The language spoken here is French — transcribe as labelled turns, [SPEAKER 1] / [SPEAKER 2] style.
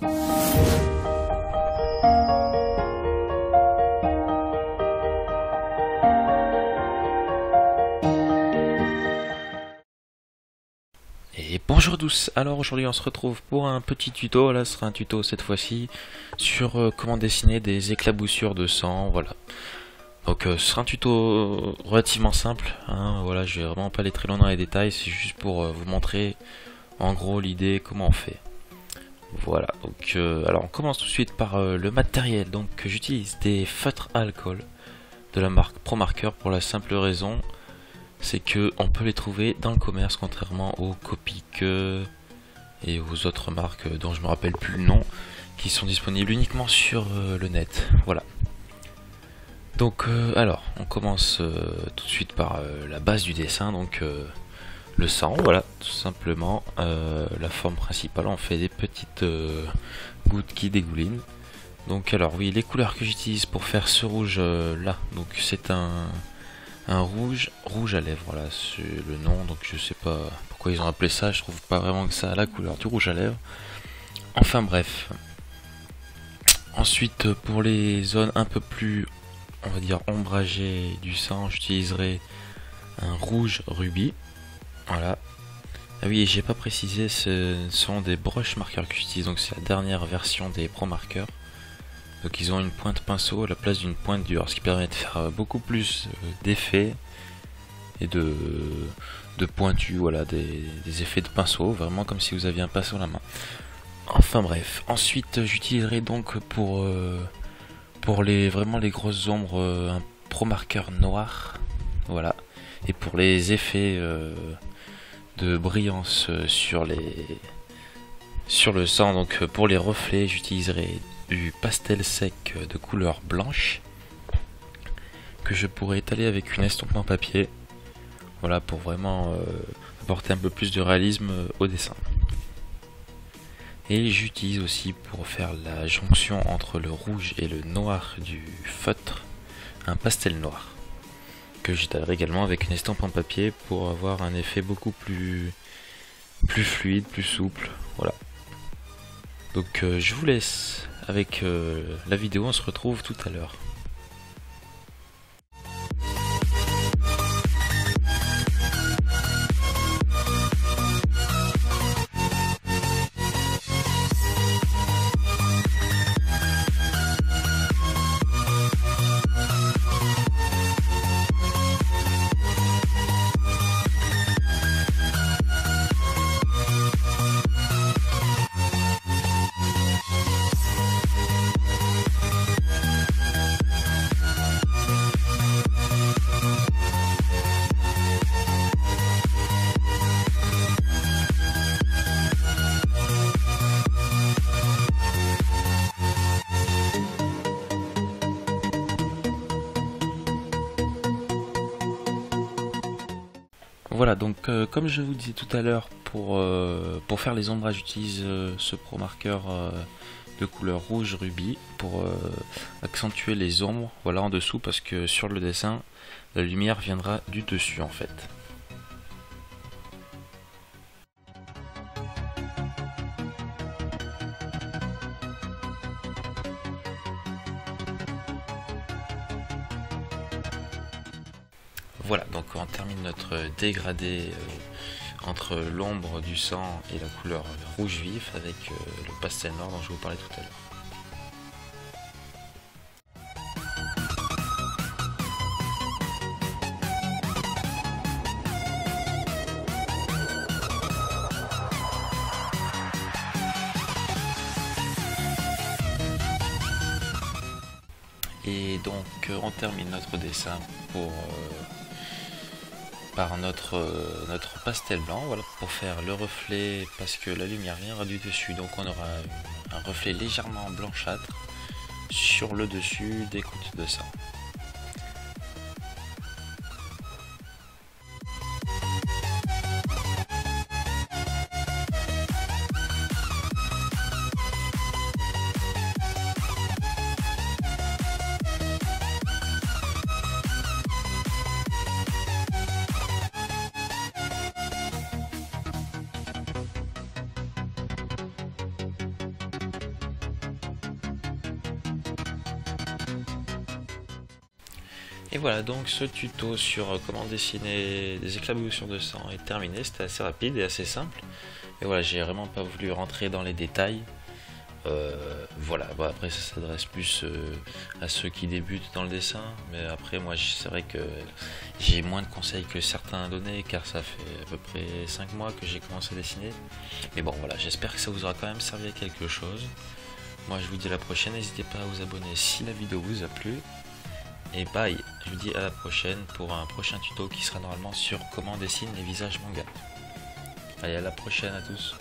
[SPEAKER 1] Et bonjour à tous, alors aujourd'hui on se retrouve pour un petit tuto, là ce sera un tuto cette fois-ci sur comment dessiner des éclaboussures de sang, voilà. Donc ce sera un tuto relativement simple, hein, voilà, je vais vraiment pas aller très loin dans les détails, c'est juste pour vous montrer en gros l'idée, comment on fait. Voilà, donc alors on commence tout de suite par le matériel, donc j'utilise des feutres à alcool de la marque ProMarker pour la simple raison c'est que on peut les trouver dans le commerce contrairement aux Copic et aux autres marques dont je me rappelle plus le nom qui sont disponibles uniquement sur le net. Voilà. Donc alors on commence tout de suite par la base du dessin, donc le sang, voilà, tout simplement. La forme principale, on fait des petites gouttes qui dégoulinent. Donc alors oui, les couleurs que j'utilise pour faire ce rouge là, donc c'est un rouge à lèvres, voilà, c'est le nom, donc je sais pas pourquoi ils ont appelé ça, je trouve pas vraiment que ça a la couleur du rouge à lèvres. Enfin bref. Ensuite, pour les zones un peu plus, on va dire, ombragées du sang, j'utiliserai un rouge rubis. Voilà. Ah oui, j'ai pas précisé, ce sont des brushes marqueurs que j'utilise, donc c'est la dernière version des Pro Markers. Donc ils ont une pointe pinceau à la place d'une pointe dure, ce qui permet de faire beaucoup plus d'effets et de pointus, voilà, des effets de pinceau, vraiment comme si vous aviez un pinceau à la main. Enfin bref, ensuite j'utiliserai donc pour vraiment les grosses ombres un Pro Marker noir, voilà, et pour les effets de brillance sur le sang, donc pour les reflets j'utiliserai du pastel sec de couleur blanche que je pourrais étaler avec une estompe en papier, voilà, pour vraiment apporter un peu plus de réalisme au dessin. Et j'utilise aussi pour faire la jonction entre le rouge et le noir du feutre un pastel noir que j'étalerai également avec une estompe en papier pour avoir un effet beaucoup plus fluide, plus souple, voilà. Donc je vous laisse avec la vidéo, on se retrouve tout à l'heure. Voilà, donc comme je vous disais tout à l'heure, pour faire les ombrages, j'utilise ce Pro Marker de couleur rouge rubis pour accentuer les ombres, voilà, en dessous, parce que sur le dessin, la lumière viendra du dessus en fait. Voilà, donc on termine notre dégradé entre l'ombre du sang et la couleur rouge vif avec le pastel noir dont je vous parlais tout à l'heure. Et donc on termine notre dessin par notre pastel blanc, voilà, pour faire le reflet, parce que la lumière viendra du dessus, donc on aura un reflet légèrement blanchâtre sur le dessus des gouttes de sang. Et voilà, donc ce tuto sur comment dessiner des éclaboussures de sang est terminé. C'était assez rapide et assez simple. Et voilà, j'ai vraiment pas voulu rentrer dans les détails. Voilà, bon, après ça s'adresse plus à ceux qui débutent dans le dessin, mais après moi c'est vrai que j'ai moins de conseils que certains à donner car ça fait à peu près 5 mois que j'ai commencé à dessiner. Mais bon voilà, j'espère que ça vous aura quand même servi à quelque chose. Moi je vous dis à la prochaine, n'hésitez pas à vous abonner si la vidéo vous a plu. Et bye, je vous dis à la prochaine pour un prochain tuto qui sera normalement sur comment dessiner les visages manga. Allez, à la prochaine à tous.